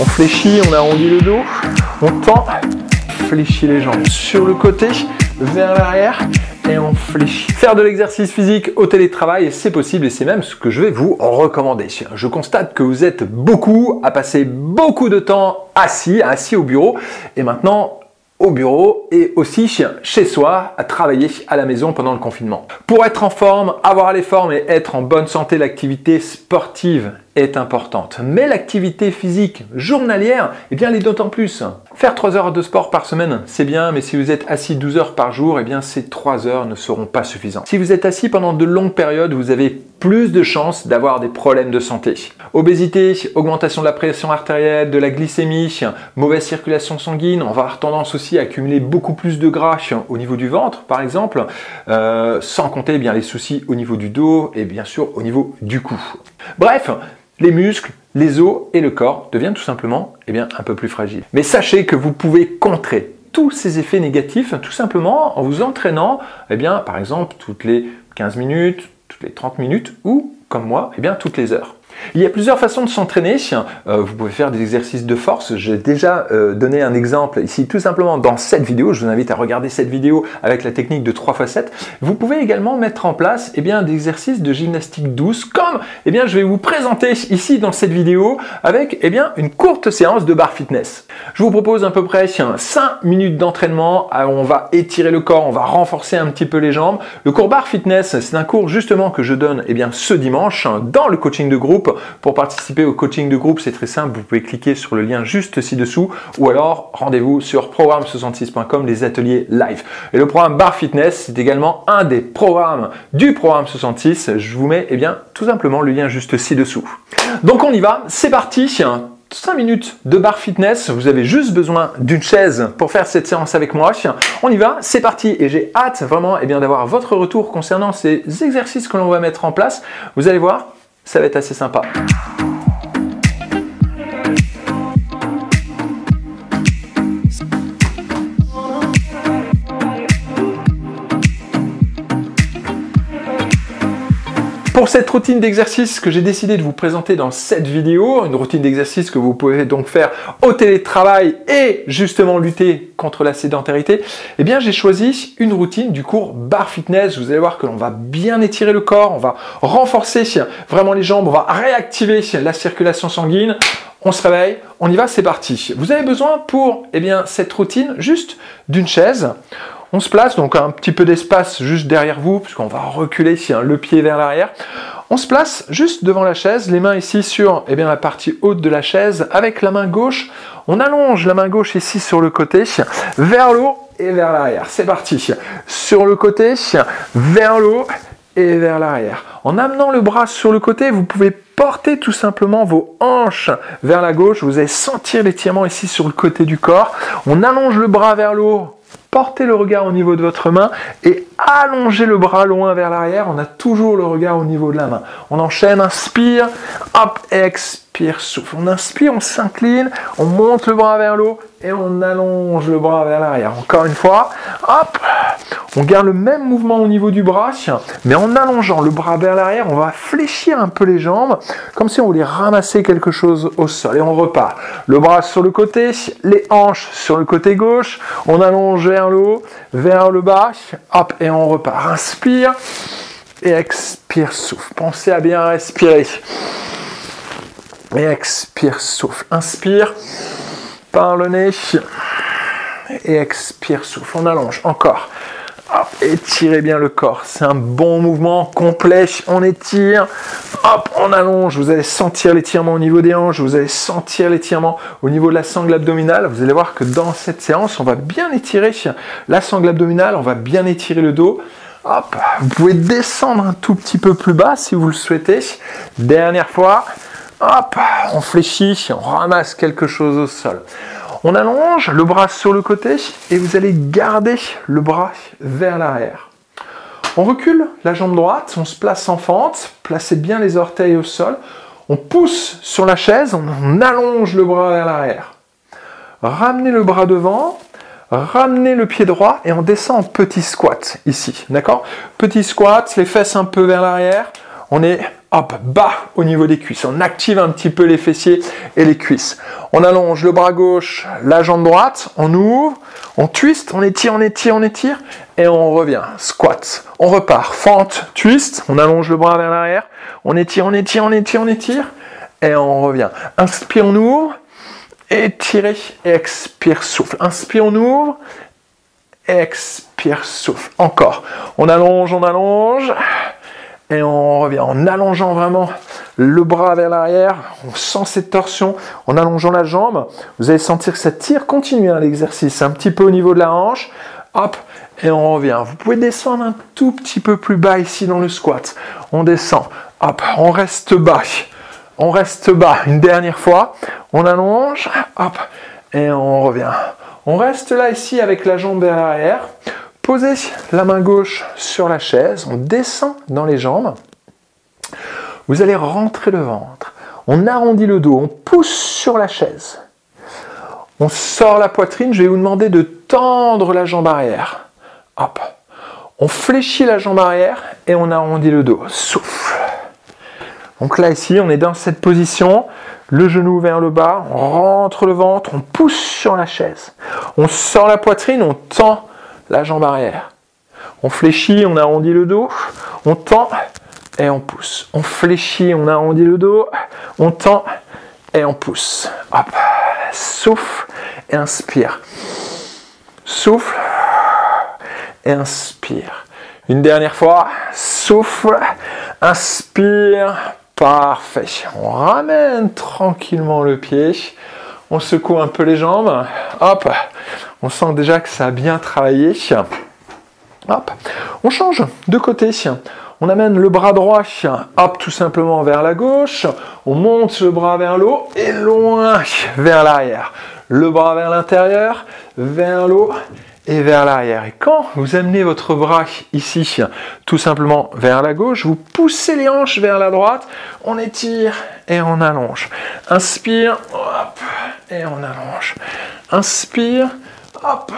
On fléchit, on arrondit le dos, on tend, fléchit les jambes sur le côté, vers l'arrière et on fléchit. Faire de l'exercice physique au télétravail, c'est possible et c'est même ce que je vais vous recommander. Je constate que vous êtes beaucoup à passer beaucoup de temps assis au bureau et maintenant au bureau et aussi chez soi, à travailler à la maison pendant le confinement. Pour être en forme, avoir les formes et être en bonne santé, l'activité sportive est importante. Mais l'activité physique journalière, eh bien, elle est d'autant plus. Faire 3 heures de sport par semaine, c'est bien, mais si vous êtes assis 12 heures par jour, eh bien, ces 3 heures ne seront pas suffisantes. Si vous êtes assis pendant de longues périodes, vous avez plus de chances d'avoir des problèmes de santé. Obésité, augmentation de la pression artérielle, de la glycémie, mauvaise circulation sanguine, on va avoir tendance aussi à accumuler beaucoup plus de gras au niveau du ventre, par exemple, sans compter bien les soucis au niveau du dos et bien sûr au niveau du cou. Bref, les muscles, les os et le corps deviennent tout simplement un peu plus fragiles. Mais sachez que vous pouvez contrer tous ces effets négatifs tout simplement en vous entraînant par exemple toutes les 15 minutes, toutes les 30 minutes ou comme moi, toutes les heures. Il y a plusieurs façons de s'entraîner. Vous pouvez faire des exercices de force. J'ai déjà donné un exemple ici tout simplement dans cette vidéo. Je vous invite à regarder cette vidéo avec la technique de 3x7. Vous pouvez également mettre en place des exercices de gymnastique douce comme je vais vous présenter ici dans cette vidéo avec une courte séance de barre fitness. Je vous propose à peu près 5 minutes d'entraînement. On va étirer le corps, on va renforcer un petit peu les jambes. Le cours barre fitness, c'est un cours justement que je donne ce dimanche dans le coaching de groupe. Pour participer au coaching de groupe, c'est très simple, vous pouvez cliquer sur le lien juste ci-dessous ou alors rendez-vous sur programme66.com, les ateliers live. Et le programme Barre Fitness, c'est également un des programmes du programme 66. Je vous mets tout simplement le lien juste ci-dessous. Donc on y va, c'est parti. 5 minutes de barre fitness, vous avez juste besoin d'une chaise pour faire cette séance avec moi. On y va, c'est parti et j'ai hâte vraiment d'avoir votre retour concernant ces exercices que l'on va mettre en place. Vous allez voir, ça va être assez sympa. Pour cette routine d'exercice que j'ai décidé de vous présenter dans cette vidéo, une routine d'exercice que vous pouvez donc faire au télétravail et justement lutter contre la sédentarité, j'ai choisi une routine du cours barre fitness. Vous allez voir que l'on va bien étirer le corps, on va renforcer vraiment les jambes, on va réactiver la circulation sanguine. On se réveille, on y va, c'est parti. Vous avez besoin pour cette routine juste d'une chaise. On se place, donc un petit peu d'espace juste derrière vous, puisqu'on va reculer le pied vers l'arrière. On se place juste devant la chaise, les mains ici sur la partie haute de la chaise. Avec la main gauche, on allonge la main gauche ici sur le côté, vers le haut et vers l'arrière. C'est parti. Sur le côté, vers le haut et vers l'arrière. En amenant le bras sur le côté, vous pouvez porter tout simplement vos hanches vers la gauche. Vous allez sentir l'étirement ici sur le côté du corps. On allonge le bras vers le haut. Portez le regard au niveau de votre main et allongez le bras loin vers l'arrière. On a toujours le regard au niveau de la main. On enchaîne, inspire, hop, expire, souffle. On inspire, on s'incline, on monte le bras vers le haut et on allonge le bras vers l'arrière. Encore une fois, hop, on garde le même mouvement au niveau du bras, mais en allongeant le bras vers l'arrière, on va fléchir un peu les jambes, comme si on voulait ramasser quelque chose au sol. Et on repart. Le bras sur le côté, les hanches sur le côté gauche, on allonge vers le haut, vers le bas, hop, et on repart. Inspire et expire, souffle. Pensez à bien respirer. Et expire, souffle. Inspire par le nez et expire, souffle. On allonge encore. Hop, étirez bien le corps, c'est un bon mouvement complet, on étire, hop, on allonge, vous allez sentir l'étirement au niveau des hanches, vous allez sentir l'étirement au niveau de la sangle abdominale, vous allez voir que dans cette séance, on va bien étirer la sangle abdominale, on va bien étirer le dos, hop, vous pouvez descendre un tout petit peu plus bas si vous le souhaitez, dernière fois, hop, on fléchit, on ramasse quelque chose au sol. On allonge le bras sur le côté et vous allez garder le bras vers l'arrière. On recule la jambe droite, on se place en fente, placez bien les orteils au sol. On pousse sur la chaise, on allonge le bras vers l'arrière. Ramenez le bras devant, ramenez le pied droit et on descend en petit squat ici, d'accord? Petit squat, les fesses un peu vers l'arrière. on est hop, bas au niveau des cuisses. On active un petit peu les fessiers et les cuisses. On allonge le bras gauche, la jambe droite, on ouvre, on twist, on étire, on étire, on étire, et on revient. Squat. On repart. Fente, twist, on allonge le bras vers l'arrière, on étire, on étire, on étire, on étire, et on revient. Inspire, on ouvre, étirez, expire, souffle. Inspire, on ouvre, expire, souffle. Encore. On allonge, et on revient en allongeant vraiment le bras vers l'arrière. On sent cette torsion en allongeant la jambe. Vous allez sentir que ça tire. Continuez l'exercice un petit peu au niveau de la hanche. Hop, et on revient. Vous pouvez descendre un tout petit peu plus bas ici dans le squat. On descend. Hop, on reste bas. On reste bas. Une dernière fois. On allonge. Hop, et on revient. On reste là ici avec la jambe vers l'arrière. Posez la main gauche sur la chaise, on descend dans les jambes. Vous allez rentrer le ventre. On arrondit le dos, on pousse sur la chaise. On sort la poitrine, je vais vous demander de tendre la jambe arrière. Hop. On fléchit la jambe arrière et on arrondit le dos. Souffle. Donc là ici, on est dans cette position. Le genou vers le bas, on rentre le ventre, on pousse sur la chaise. On sort la poitrine, on tend la jambe arrière. On fléchit, on arrondit le dos, on tend et on pousse. On fléchit, on arrondit le dos, on tend et on pousse. Hop. Souffle et inspire. Souffle et inspire. Une dernière fois. Souffle, inspire. Parfait. On ramène tranquillement le pied. On secoue un peu les jambes. Hop. On sent déjà que ça a bien travaillé. Hop. On change de côté. On amène le bras droit, hop, tout simplement vers la gauche. On monte le bras vers le haut et loin vers l'arrière. Le bras vers l'intérieur, vers le haut et vers l'arrière. Et quand vous amenez votre bras ici, tout simplement vers la gauche, vous poussez les hanches vers la droite. On étire et on allonge. Inspire, hop, et on allonge. Inspire. Hop.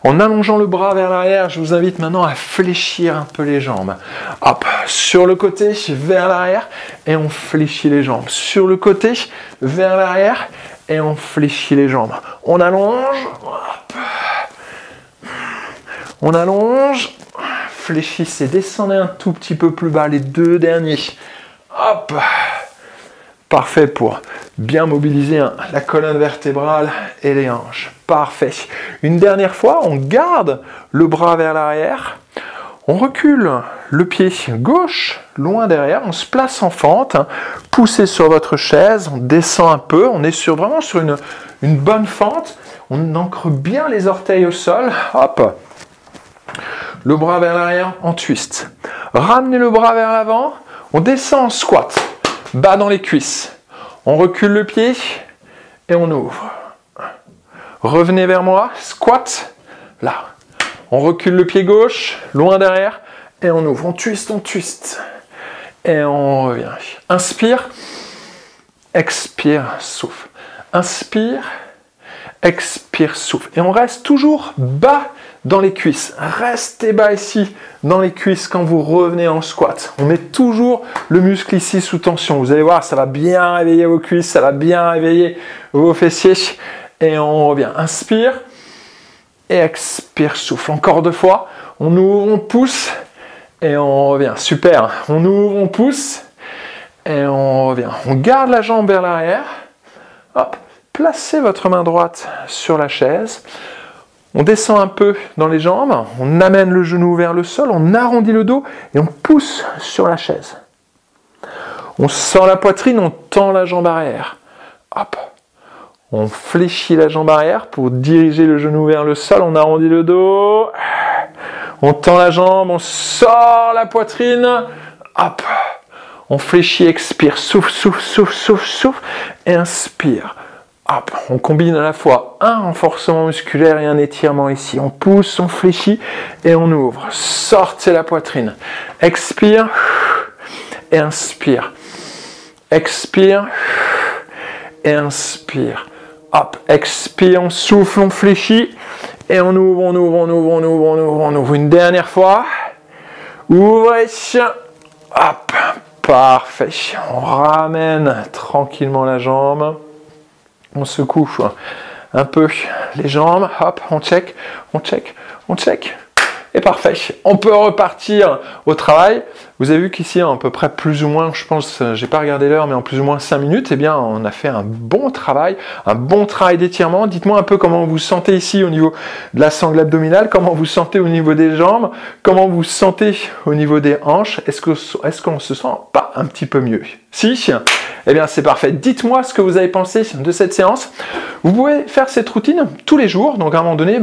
En allongeant le bras vers l'arrière, je vous invite maintenant à fléchir un peu les jambes. Hop, sur le côté, vers l'arrière, et on fléchit les jambes. Sur le côté, vers l'arrière, et on fléchit les jambes. On allonge, hop. On allonge, fléchissez, descendez un tout petit peu plus bas, les deux derniers. Hop. Parfait pour bien mobiliser la colonne vertébrale et les hanches. Parfait. Une dernière fois, on garde le bras vers l'arrière. On recule le pied gauche, loin derrière. On se place en fente. Poussez sur votre chaise. On descend un peu. On est vraiment sur une bonne fente. On ancre bien les orteils au sol. Hop. Le bras vers l'arrière en twist. Ramenez le bras vers l'avant. On descend en squat. Bas dans les cuisses. On recule le pied et on ouvre. Revenez vers moi, squat, là. On recule le pied gauche, loin derrière, et on ouvre. On twist, et on revient. Inspire, expire, souffle. Inspire, expire, souffle. Et on reste toujours bas dans les cuisses. Restez bas ici, dans les cuisses, quand vous revenez en squat. On met toujours le muscle ici sous tension. Vous allez voir, ça va bien réveiller vos cuisses, ça va bien réveiller vos fessiers. Et on revient. Inspire et expire, souffle. Encore deux fois. On ouvre, on pousse et on revient. Super. On ouvre, on pousse et on revient. On garde la jambe vers l'arrière. Hop. Placez votre main droite sur la chaise. On descend un peu dans les jambes. On amène le genou vers le sol. On arrondit le dos et on pousse sur la chaise. On sent la poitrine. On tend la jambe arrière. Hop. On fléchit la jambe arrière pour diriger le genou vers le sol. On arrondit le dos. On tend la jambe. On sort la poitrine. Hop. On fléchit, expire. Souffle, souffle, souffle, souffle, souffle. Et inspire. Hop. On combine à la fois un renforcement musculaire et un étirement ici. On pousse, on fléchit et on ouvre. Sortez la poitrine. Expire. Et inspire. Expire. Et inspire. Hop, expire, on souffle, on fléchit, et on ouvre, on ouvre, on ouvre, on ouvre, on ouvre, on ouvre. Une dernière fois. Ouvrez, hop, Parfait. On ramène tranquillement la jambe. On secoue un peu les jambes. Hop, on check, on check, on check. Et parfait. On peut repartir au travail. Vous avez vu qu'ici, à peu près plus ou moins, je pense, j'ai pas regardé l'heure, mais en plus ou moins 5 minutes, eh bien, on a fait un bon travail d'étirement. Dites-moi un peu comment vous sentez ici au niveau de la sangle abdominale, comment vous sentez au niveau des jambes, comment vous sentez au niveau des hanches. Est-ce qu'on se sent pas un petit peu mieux? Si? Eh bien, c'est parfait. Dites-moi ce que vous avez pensé de cette séance. Vous pouvez faire cette routine tous les jours. Donc, à un moment donné,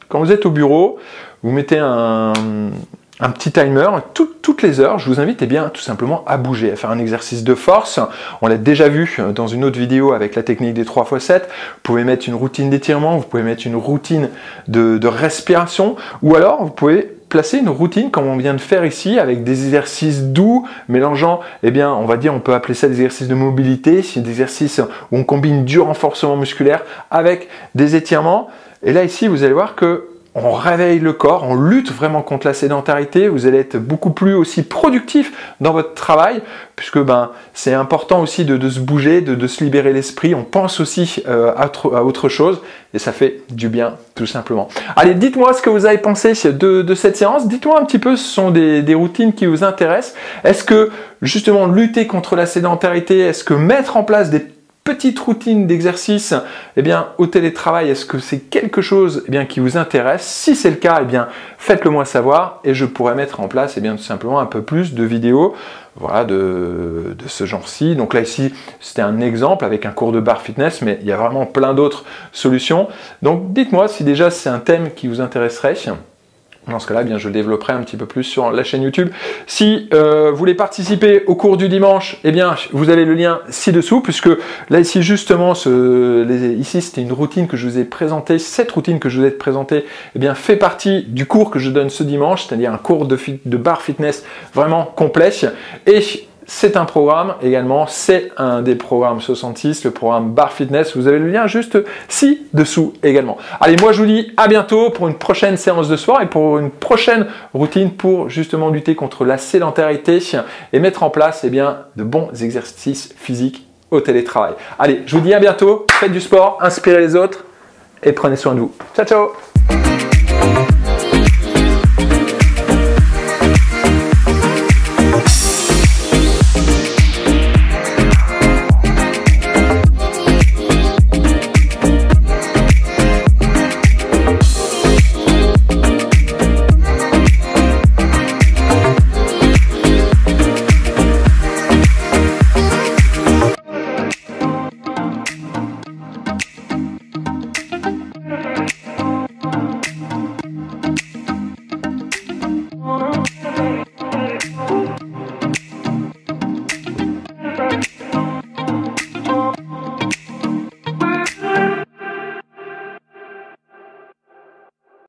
quand vous êtes au bureau, vous mettez un petit timer toutes les heures. Je vous invite tout simplement à bouger, à faire un exercice de force. On l'a déjà vu dans une autre vidéo avec la technique des 3x7. Vous pouvez mettre une routine d'étirement, vous pouvez mettre une routine de respiration, ou alors vous pouvez placer une routine comme on vient de faire ici avec des exercices doux mélangeant, on peut appeler ça des exercices de mobilité, des exercices où on combine du renforcement musculaire avec des étirements. Et là ici, vous allez voir que on réveille le corps, on lutte vraiment contre la sédentarité, vous allez être beaucoup plus aussi productif dans votre travail, puisque c'est important aussi de se bouger, de se libérer l'esprit, on pense aussi à autre chose, et ça fait du bien tout simplement. Allez, dites-moi ce que vous avez pensé de cette séance, dites-moi un petit peu, ce sont des routines qui vous intéressent, est-ce que justement lutter contre la sédentarité, est-ce que mettre en place des petite routine d'exercice au télétravail, est-ce que c'est quelque chose qui vous intéresse? Si c'est le cas, faites-le moi savoir et je pourrais mettre en place tout simplement un peu plus de vidéos de ce genre-ci. Donc là ici, c'était un exemple avec un cours de barre fitness, mais il y a vraiment plein d'autres solutions. Donc dites-moi si déjà c'est un thème qui vous intéresserait. Dans ce cas-là, je développerai un petit peu plus sur la chaîne YouTube. Si vous voulez participer au cours du dimanche, vous avez le lien ci-dessous, puisque là, ici, justement, ici, c'était une routine que je vous ai présentée. Cette routine que je vous ai présentée, fait partie du cours que je donne ce dimanche, c'est-à-dire un cours de barre fitness vraiment complet. Et c'est un programme également, c'est un des programmes 66, le programme Barre Fitness. Vous avez le lien juste ci-dessous également. Allez, moi je vous dis à bientôt pour une prochaine séance de sport et pour une prochaine routine pour justement lutter contre la sédentarité et mettre en place de bons exercices physiques au télétravail. Allez, je vous dis à bientôt, faites du sport, inspirez les autres et prenez soin de vous. Ciao, ciao!